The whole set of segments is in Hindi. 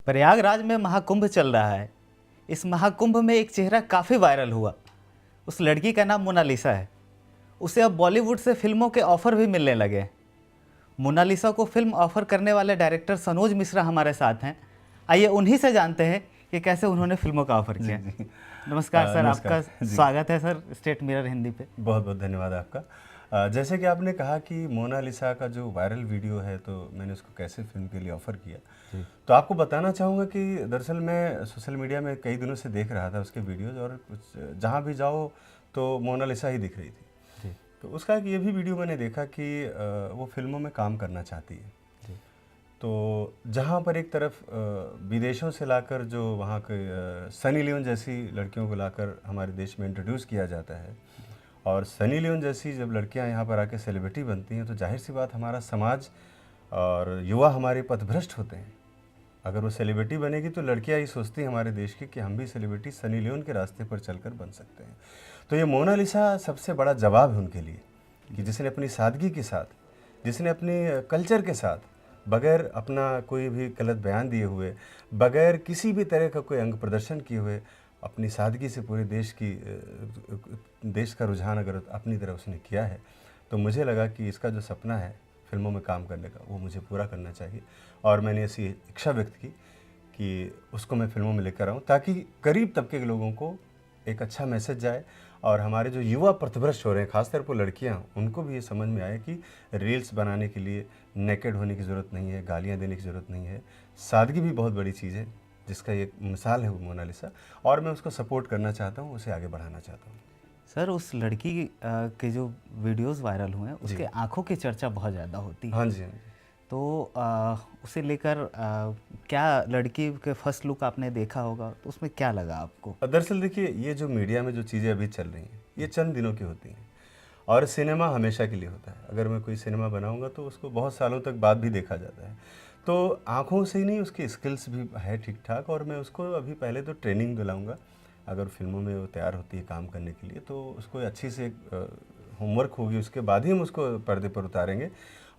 प्रयागराज में महाकुंभ चल रहा है। इस महाकुंभ में एक चेहरा काफ़ी वायरल हुआ। उस लड़की का नाम मोनालिसा है। उसे अब बॉलीवुड से फिल्मों के ऑफ़र भी मिलने लगे हैं। मोनालिसा को फिल्म ऑफ़र करने वाले डायरेक्टर सनोज मिश्रा हमारे साथ हैं। आइए उन्हीं से जानते हैं कि कैसे उन्होंने फिल्मों का ऑफ़र किया। जी। नमस्कार सर, नमस्कार आपका जी। स्वागत है सर स्टेट मिरर हिंदी पे। बहुत बहुत धन्यवाद आपका। जैसे कि आपने कहा कि मोनालिसा का जो वायरल वीडियो है, तो मैंने उसको कैसे फिल्म के लिए ऑफ़र किया। जी। तो आपको बताना चाहूँगा कि दरअसल मैं सोशल मीडिया में कई दिनों से देख रहा था उसके वीडियोज़, और कुछ जहाँ भी जाओ तो मोनालिसा ही दिख रही थी। जी। तो उसका एक ये भी वीडियो मैंने देखा कि वो फिल्मों में काम करना चाहती है। जी। तो जहाँ पर एक तरफ विदेशों से लाकर जो वहाँ के सनी लियोन जैसी लड़कियों को लाकर हमारे देश में इंट्रोड्यूस किया जाता है, और सनी लियोन जैसी जब लड़कियाँ यहाँ पर आके सेलिब्रिटी बनती हैं, तो जाहिर सी बात हमारा समाज और युवा हमारे पथभ्रष्ट होते हैं। अगर वो सेलिब्रिटी बनेगी तो लड़कियाँ ही सोचती हैं हमारे देश की कि हम भी सेलिब्रिटी सनी लियोन के रास्ते पर चलकर बन सकते हैं। तो ये मोनालिसा सबसे बड़ा जवाब है उनके लिए, कि जिसने अपनी सादगी के साथ, जिसने अपनी कल्चर के साथ, बगैर अपना कोई भी गलत बयान दिए हुए, बगैर किसी भी तरह का कोई अंग प्रदर्शन किए हुए, अपनी सादगी से पूरे देश का रुझान अगर अपनी तरफ उसने किया है, तो मुझे लगा कि इसका जो सपना है फिल्मों में काम करने का, वो मुझे पूरा करना चाहिए। और मैंने ऐसी इच्छा व्यक्त की कि उसको मैं फिल्मों में लेकर आऊँ, ताकि गरीब तबके के लोगों को एक अच्छा मैसेज जाए, और हमारे जो युवा पथभ्रष्ट हो रहे हैं, खासतौर पर लड़कियाँ, उनको भी ये समझ में आए कि रील्स बनाने के लिए नेकेड होने की ज़रूरत नहीं है, गालियाँ देने की ज़रूरत नहीं है। सादगी भी बहुत बड़ी चीज़ है, जिसका एक मिसाल है वो मोनालिसा, और मैं उसको सपोर्ट करना चाहता हूँ, उसे आगे बढ़ाना चाहता हूँ। सर, उस लड़की के जो वीडियोस वायरल हुए हैं जी। उसके आंखों की चर्चा बहुत ज़्यादा होती है। हाँ जी, हाँ जी। तो उसे लेकर क्या लड़की के फर्स्ट लुक आपने देखा होगा, तो उसमें क्या लगा आपको? दरअसल देखिए, ये जो मीडिया में जो चीज़ें अभी चल रही हैं, ये चंद दिनों की होती हैं, और सिनेमा हमेशा के लिए होता है। अगर मैं कोई सिनेमा बनाऊंगा तो उसको बहुत सालों तक बाद भी देखा जाता है। तो आँखों से ही नहीं, उसकी स्किल्स भी है ठीक-ठाक, और मैं उसको अभी पहले तो ट्रेनिंग दिलाऊँगा। अगर फिल्मों में वो तैयार होती है काम करने के लिए, तो उसको अच्छी से होमवर्क होगी, उसके बाद ही हम उसको पर्दे पर उतारेंगे।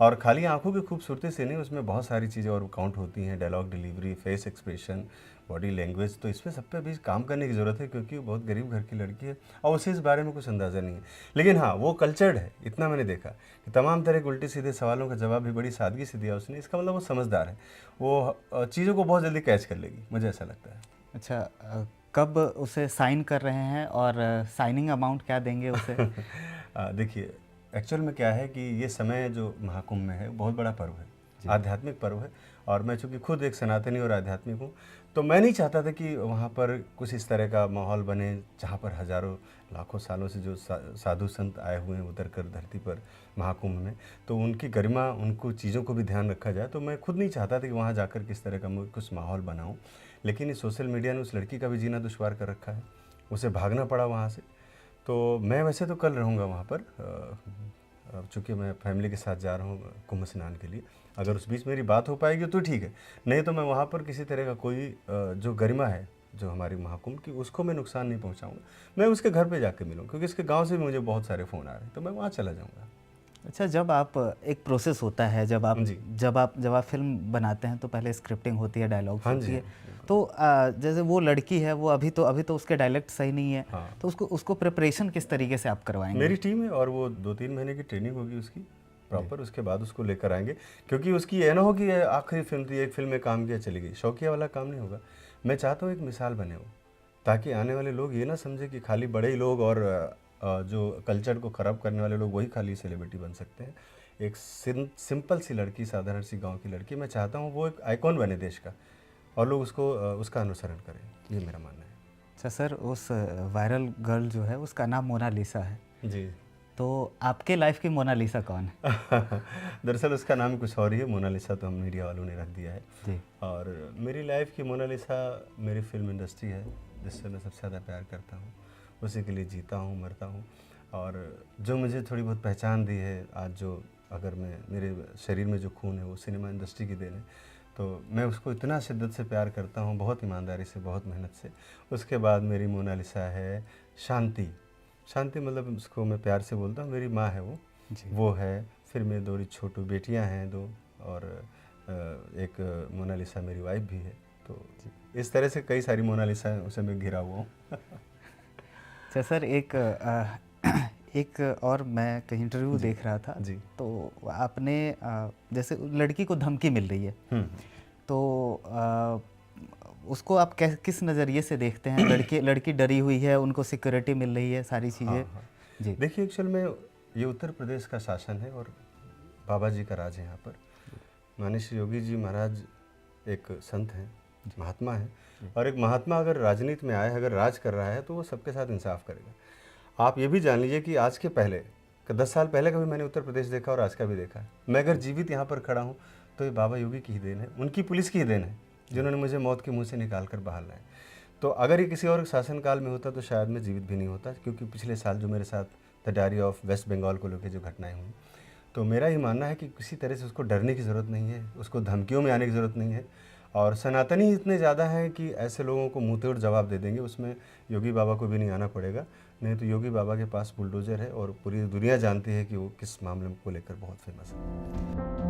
और खाली आँखों की खूबसूरती से नहीं, उसमें बहुत सारी चीज़ें और काउंट होती हैं, dialogue delivery, face expression, body language. तो इस पे सब पे अभी काम करने की ज़रूरत है, क्योंकि वो बहुत गरीब घर की लड़की है और उसे इस बारे में कुछ अंदाज़ा नहीं है। लेकिन हाँ, वो कल्चर्ड है, इतना मैंने देखा कि तमाम तरह के उल्टे सीधे सवालों का जवाब भी बड़ी सादगी से दिया उसने। इसका मतलब वो समझदार है, वो चीज़ों को बहुत जल्दी कैच कर लेगी, मुझे ऐसा लगता है। अच्छा, कब उसे साइन कर रहे हैं और साइनिंग अमाउंट क्या देंगे उसे? देखिए, एक्चुअल में क्या है कि ये समय जो महाकुंभ में है, बहुत बड़ा पर्व है, आध्यात्मिक पर्व है। और मैं चूँकि खुद एक सनातनी और आध्यात्मिक हूँ, तो मैं नहीं चाहता था कि वहाँ पर कुछ इस तरह का माहौल बने, जहाँ पर हज़ारों लाखों सालों से जो साधु संत आए हुए हैं उतर कर धरती पर महाकुंभ में, तो उनकी गरिमा, उनको चीज़ों को भी ध्यान रखा जाए। तो मैं खुद नहीं चाहता था कि वहाँ जाकर किस तरह का कुछ माहौल बनाऊँ। लेकिन इस सोशल मीडिया ने उस लड़की का भी जीना दुश्वार कर रखा है, उसे भागना पड़ा वहाँ से। तो मैं वैसे तो कल रहूँगा वहाँ पर, चूँकि मैं फैमिली के साथ जा रहा हूँ कुंभ स्नान के लिए। अगर उस बीच मेरी बात हो पाएगी तो ठीक है, नहीं तो मैं वहाँ पर किसी तरह का कोई जो गरिमा है जो हमारी महाकुंभ की, उसको मैं नुकसान नहीं पहुँचाऊँगा। मैं उसके घर पे जाके मिलूँ, क्योंकि इसके गाँव से भी मुझे बहुत सारे फ़ोन आ रहे हैं, तो मैं वहाँ चला जाऊँगा। अच्छा, जब आप एक प्रोसेस होता है, जी। जब आप फिल्म बनाते हैं तो पहले स्क्रिप्टिंग होती है, डायलॉग्स हाँ होती जी, है। हाँ जी, बिल्कुल। तो जैसे वो लड़की है, वो अभी तो उसके डायलेक्ट सही नहीं है, हाँ, तो उसको उसको प्रिपरेशन किस तरीके से आप करवाएंगे? मेरी टीम है, और वो 2-3 महीने की ट्रेनिंग होगी उसकी जी। प्रॉपर, उसके बाद उसको लेकर आएँगे। क्योंकि उसकी ये ना हो कि ये आखिरी फ़िल्म थी, एक फ़िल्म में काम किया चली गई, शौकिया वाला काम नहीं होगा। मैं चाहता हूँ एक मिसाल बने वो, ताकि आने वाले लोग ये ना समझें कि खाली बड़े ही लोग और जो कल्चर को ख़राब करने वाले लोग वही खाली सेलिब्रिटी बन सकते हैं। एक सिंपल सी लड़की, साधारण सी गाँव की लड़की, मैं चाहता हूँ वो एक आइकॉन बने देश का, और लोग उसको उसका अनुसरण करें, ये मेरा मानना है। अच्छा सर, उस वायरल गर्ल जो है उसका नाम मोनालिसा है, जी। तो आपके लाइफ की मोनालिसा कौन है? दरअसल उसका नाम कुछ और ही है, मोनालिसा तो हम मीडिया वालों ने रख दिया है। जी। और मेरी लाइफ की मोनालिसा मेरी फिल्म इंडस्ट्री है, जिससे मैं सबसे ज़्यादा प्यार करता हूँ, उसी के लिए जीता हूँ, मरता हूँ। और जो मुझे थोड़ी बहुत पहचान दी है आज, जो अगर मैं, मेरे शरीर में जो खून है वो सिनेमा इंडस्ट्री की देन है, तो मैं उसको इतना शिद्दत से प्यार करता हूँ, बहुत ईमानदारी से, बहुत मेहनत से। उसके बाद मेरी मोनालिसा है शांति। शांति मतलब उसको मैं प्यार से बोलता हूँ, मेरी माँ है जी। वो है। फिर मेरी दो छोटी बेटियाँ हैं, 2, और एक मोनालिसा मेरी वाइफ भी है। तो इस तरह से कई सारी मोनालिसा उसे मैं घिरा हुआ हूँ। अच्छा सर, एक और मैं कहीं इंटरव्यू देख रहा था, जी। तो आपने जैसे लड़की को धमकी मिल रही है, तो उसको आप किस नज़रिए से देखते हैं? लड़की डरी हुई है, उनको सिक्योरिटी मिल रही है, सारी चीज़ें। हाँ। जी। देखिए, एक्चुअल में ये उत्तर प्रदेश का शासन है और बाबा जी का राज है यहाँ पर। माननीय श्री योगी जी महाराज एक संत हैं, महात्मा हैं, और एक महात्मा अगर राजनीति में आए, अगर राज कर रहा है, तो वो सबके साथ इंसाफ करेगा। आप ये भी जान लीजिए कि आज के पहले 10 साल पहले का भी मैंने उत्तर प्रदेश देखा और आज का भी देखा है। मैं अगर जीवित यहाँ पर खड़ा हूँ तो ये बाबा योगी की ही देन है, उनकी पुलिस की ही देन है, जिन्होंने मुझे मौत के मुंह से निकाल कर बाहर लाए। तो अगर ये किसी और शासनकाल में होता तो शायद मैं जीवित भी नहीं होता, क्योंकि पिछले साल जो मेरे साथ the diary of West Bengal को लेकर जो घटनाएं हुई, तो मेरा ही मानना है कि किसी तरह से उसको डरने की ज़रूरत नहीं है, उसको धमकियों में आने की ज़रूरत नहीं है। और सनातनी इतने ज़्यादा हैं कि ऐसे लोगों को मुँह तोड़ जवाब दे देंगे, उसमें योगी बाबा को भी नहीं आना पड़ेगा। नहीं तो योगी बाबा के पास बुलडोज़र है और पूरी दुनिया जानती है कि वो किस मामले को लेकर बहुत फेमस है।